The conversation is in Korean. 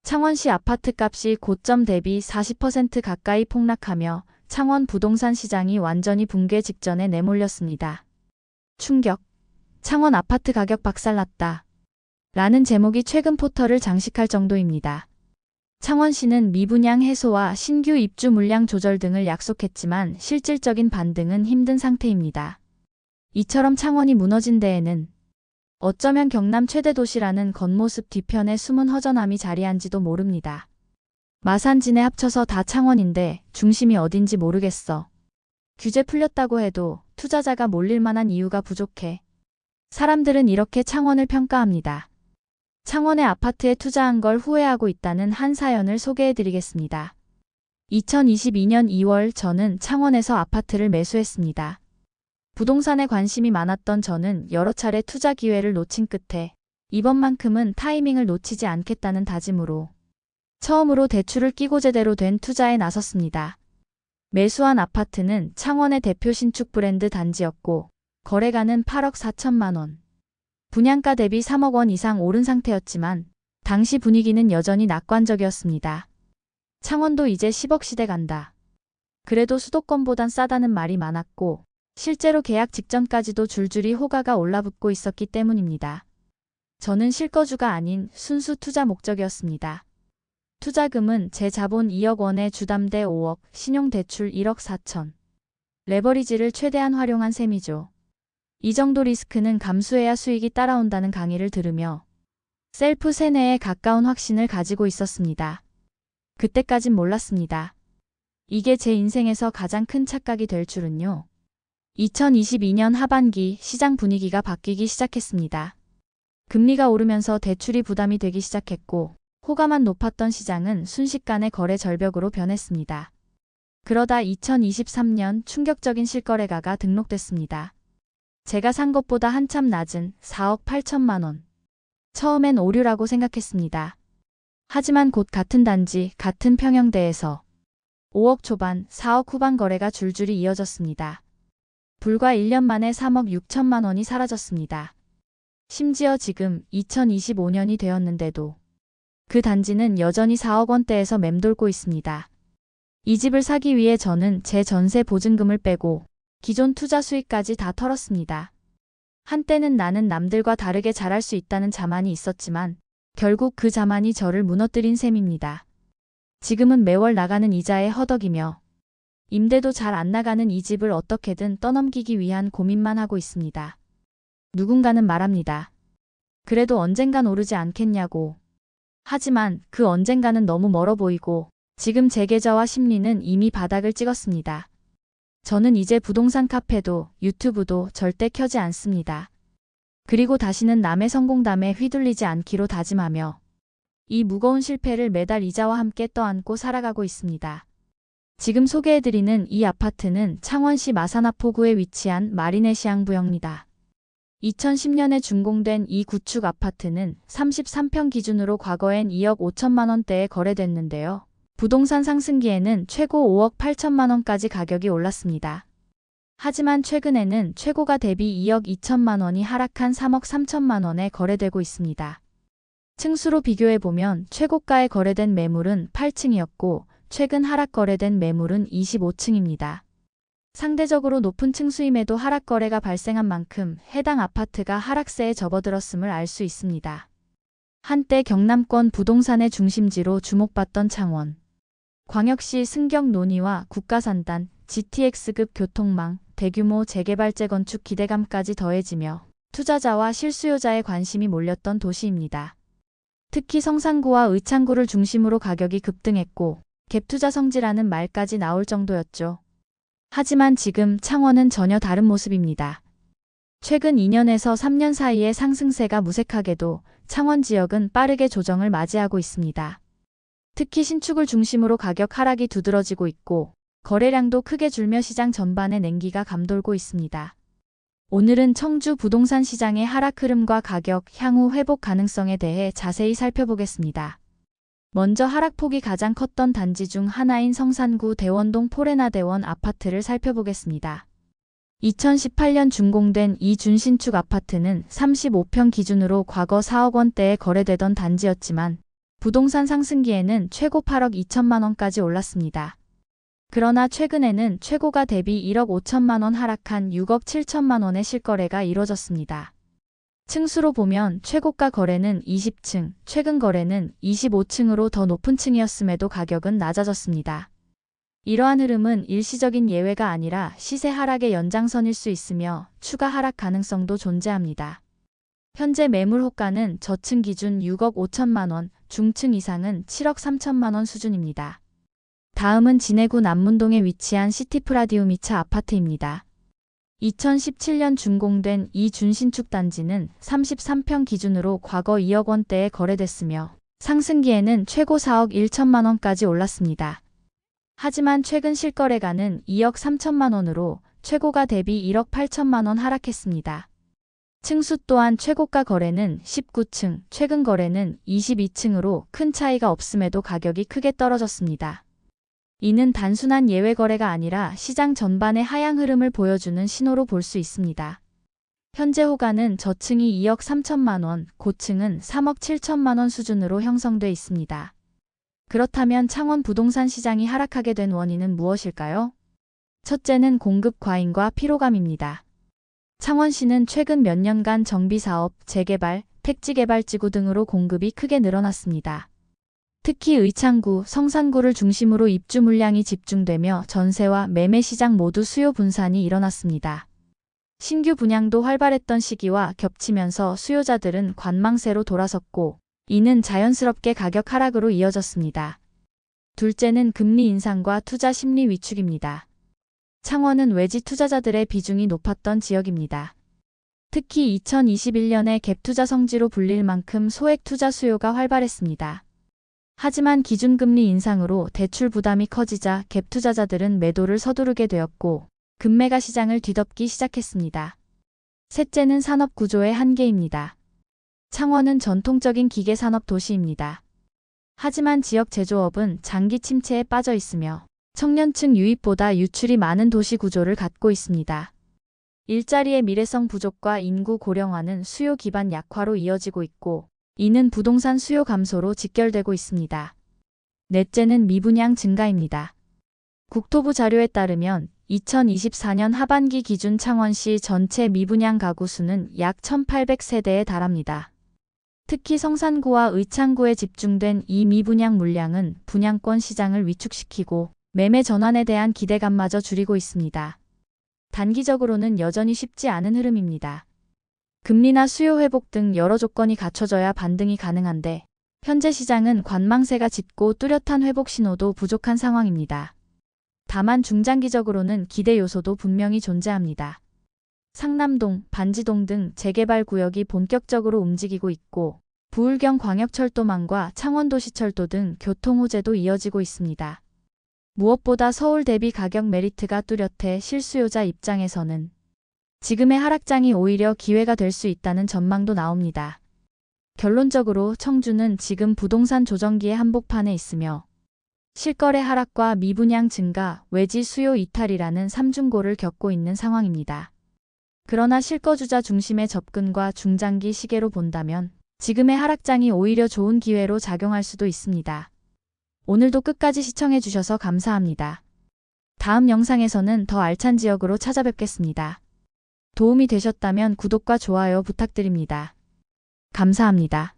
창원시 아파트값이 고점 대비 40% 가까이 폭락하며 창원 부동산 시장이 완전히 붕괴 직전에 내몰렸습니다. 충격. 창원 아파트 가격 박살났다. 라는 제목이 최근 포털을 장식할 정도입니다. 창원시는 미분양 해소와 신규 입주 물량 조절 등을 약속했지만 실질적인 반등은 힘든 상태입니다. 이처럼 창원이 무너진 데에는 어쩌면 경남 최대 도시라는 겉모습 뒤편에 숨은 허전함이 자리한지도 모릅니다. 마산진에 합쳐서 다 창원인데 중심이 어딘지 모르겠어. 규제 풀렸다고 해도 투자자가 몰릴 만한 이유가 부족해. 사람들은 이렇게 창원을 평가합니다. 창원의 아파트에 투자한 걸 후회하고 있다는 한 사연을 소개해드리겠습니다. 2022년 2월 저는 창원에서 아파트를 매수했습니다. 부동산에 관심이 많았던 저는 여러 차례 투자 기회를 놓친 끝에 이번만큼은 타이밍을 놓치지 않겠다는 다짐으로 처음으로 대출을 끼고 제대로 된 투자에 나섰습니다. 매수한 아파트는 창원의 대표 신축 브랜드 단지였고 거래가는 8억 4천만 원. 분양가 대비 3억 원 이상 오른 상태였지만 당시 분위기는 여전히 낙관적이었습니다. 창원도 이제 10억 시대 간다. 그래도 수도권보단 싸다는 말이 많았고 실제로 계약 직전까지도 줄줄이 호가가 올라붙고 있었기 때문입니다. 저는 실거주가 아닌 순수 투자 목적이었습니다. 투자금은 제 자본 2억 원에 주담대 5억, 신용대출 1억 4천. 레버리지를 최대한 활용한 셈이죠. 이 정도 리스크는 감수해야 수익이 따라온다는 강의를 들으며 셀프 세뇌에 가까운 확신을 가지고 있었습니다. 그때까진 몰랐습니다. 이게 제 인생에서 가장 큰 착각이 될 줄은요. 2022년 하반기 시장 분위기가 바뀌기 시작했습니다. 금리가 오르면서 대출이 부담이 되기 시작했고 호가만 높았던 시장은 순식간에 거래 절벽으로 변했습니다. 그러다 2023년 충격적인 실거래가가 등록됐습니다. 제가 산 것보다 한참 낮은 4억 8천만 원. 처음엔 오류라고 생각했습니다. 하지만 곧 같은 단지, 같은 평형대에서 5억 초반, 4억 후반 거래가 줄줄이 이어졌습니다. 불과 1년 만에 3억 6천만 원이 사라졌습니다. 심지어 지금 2025년이 되었는데도 그 단지는 여전히 4억 원대에서 맴돌고 있습니다. 이 집을 사기 위해 저는 제 전세 보증금을 빼고 기존 투자 수익까지 다 털었습니다. 한때는 나는 남들과 다르게 잘할 수 있다는 자만이 있었지만 결국 그 자만이 저를 무너뜨린 셈입니다. 지금은 매월 나가는 이자에 허덕이며 임대도 잘 안 나가는 이 집을 어떻게든 떠넘기기 위한 고민만 하고 있습니다. 누군가는 말합니다. 그래도 언젠간 오르지 않겠냐고. 하지만 그 언젠가는 너무 멀어 보이고 지금 제 계좌와 심리는 이미 바닥을 찍었습니다. 저는 이제 부동산 카페도 유튜브도 절대 켜지 않습니다. 그리고 다시는 남의 성공담에 휘둘리지 않기로 다짐하며 이 무거운 실패를 매달 이자와 함께 떠안고 살아가고 있습니다. 지금 소개해드리는 이 아파트는 창원시 마산하포구에 위치한 마리네시앙부여입니다. 2010년에 준공된 이 구축 아파트는 33평 기준으로 과거엔 2억 5천만 원대에 거래됐는데요. 부동산 상승기에는 최고 5억 8천만 원까지 가격이 올랐습니다. 하지만 최근에는 최고가 대비 2억 2천만 원이 하락한 3억 3천만 원에 거래되고 있습니다. 층수로 비교해보면 최고가에 거래된 매물은 8층이었고 최근 하락 거래된 매물은 25층입니다. 상대적으로 높은 층수임에도 하락 거래가 발생한 만큼 해당 아파트가 하락세에 접어들었음을 알 수 있습니다. 한때 경남권 부동산의 중심지로 주목받던 창원. 광역시 승격 논의와 국가산단, GTX급 교통망, 대규모 재개발 재건축 기대감까지 더해지며 투자자와 실수요자의 관심이 몰렸던 도시입니다. 특히 성산구와 의창구를 중심으로 가격이 급등했고 갭투자 성지라는 말까지 나올 정도였죠. 하지만 지금 창원은 전혀 다른 모습입니다. 최근 2년에서 3년 사이의 상승세가 무색하게도 창원 지역은 빠르게 조정을 맞이하고 있습니다. 특히 신축을 중심으로 가격 하락이 두드러지고 있고 거래량도 크게 줄며 시장 전반에 냉기가 감돌고 있습니다. 오늘은 청주 부동산 시장의 하락 흐름과 가격, 향후 회복 가능성에 대해 자세히 살펴보겠습니다. 먼저 하락폭이 가장 컸던 단지 중 하나인 성산구 대원동 포레나대원 아파트를 살펴보겠습니다. 2018년 준공된 이 준신축 아파트는 35평 기준으로 과거 4억 원대에 거래되던 단지였지만 부동산 상승기에는 최고 8억 2천만 원까지 올랐습니다. 그러나 최근에는 최고가 대비 1억 5천만 원 하락한 6억 7천만 원의 실거래가 이뤄졌습니다. 층수로 보면 최고가 거래는 20층, 최근 거래는 25층으로 더 높은 층이었음에도 가격은 낮아졌습니다. 이러한 흐름은 일시적인 예외가 아니라 시세 하락의 연장선일 수 있으며 추가 하락 가능성도 존재합니다. 현재 매물 호가는 저층 기준 6억 5천만 원, 중층 이상은 7억 3천만 원 수준입니다. 다음은 진해구 남문동에 위치한 시티프라디움 2차 아파트입니다. 2017년 준공된 이 준신축 단지는 33평 기준으로 과거 2억 원대에 거래됐으며 상승기에는 최고 4억 1천만 원까지 올랐습니다. 하지만 최근 실거래가는 2억 3천만 원으로 최고가 대비 1억 8천만 원 하락했습니다. 층수 또한 최고가 거래는 19층, 최근 거래는 22층으로 큰 차이가 없음에도 가격이 크게 떨어졌습니다. 이는 단순한 예외 거래가 아니라 시장 전반의 하향 흐름을 보여주는 신호로 볼 수 있습니다. 현재 호가는 저층이 2억 3천만 원, 고층은 3억 7천만 원 수준으로 형성돼 있습니다. 그렇다면 창원 부동산 시장이 하락하게 된 원인은 무엇일까요? 첫째는 공급 과잉과 피로감입니다. 창원시는 최근 몇 년간 정비사업, 재개발, 택지개발지구 등으로 공급이 크게 늘어났습니다. 특히 의창구, 성산구를 중심으로 입주 물량이 집중되며 전세와 매매 시장 모두 수요 분산이 일어났습니다. 신규 분양도 활발했던 시기와 겹치면서 수요자들은 관망세로 돌아섰고 이는 자연스럽게 가격 하락으로 이어졌습니다. 둘째는 금리 인상과 투자 심리 위축입니다. 창원은 외지 투자자들의 비중이 높았던 지역입니다. 특히 2021년에 갭투자 성지로 불릴 만큼 소액 투자 수요가 활발했습니다. 하지만 기준금리 인상으로 대출 부담이 커지자 갭 투자자들은 매도를 서두르게 되었고 금매가 시장을 뒤덮기 시작했습니다. 셋째는 산업 구조의 한계입니다. 창원은 전통적인 기계산업 도시입니다. 하지만 지역 제조업은 장기 침체에 빠져 있으며 청년층 유입보다 유출이 많은 도시 구조를 갖고 있습니다. 일자리의 미래성 부족과 인구 고령화는 수요 기반 약화로 이어지고 있고 이는 부동산 수요 감소로 직결되고 있습니다. 넷째는 미분양 증가입니다. 국토부 자료에 따르면 2024년 하반기 기준 창원시 전체 미분양 가구 수는 약 1,800세대에 달합니다. 특히 성산구와 의창구에 집중된 이 미분양 물량은 분양권 시장을 위축시키고 매매 전환에 대한 기대감마저 줄이고 있습니다. 단기적으로는 여전히 쉽지 않은 흐름입니다. 금리나 수요 회복 등 여러 조건이 갖춰져야 반등이 가능한데 현재 시장은 관망세가 짙고 뚜렷한 회복 신호도 부족한 상황입니다. 다만 중장기적으로는 기대 요소도 분명히 존재합니다. 상남동, 반지동 등 재개발 구역이 본격적으로 움직이고 있고 부울경 광역철도망과 창원도시철도 등 교통 호재도 이어지고 있습니다. 무엇보다 서울 대비 가격 메리트가 뚜렷해 실수요자 입장에서는 지금의 하락장이 오히려 기회가 될 수 있다는 전망도 나옵니다. 결론적으로 청주는 지금 부동산 조정기의 한복판에 있으며 실거래 하락과 미분양 증가, 외지 수요 이탈이라는 삼중고를 겪고 있는 상황입니다. 그러나 실거주자 중심의 접근과 중장기 시계로 본다면 지금의 하락장이 오히려 좋은 기회로 작용할 수도 있습니다. 오늘도 끝까지 시청해 주셔서 감사합니다. 다음 영상에서는 더 알찬 지역으로 찾아뵙겠습니다. 도움이 되셨다면 구독과 좋아요 부탁드립니다. 감사합니다.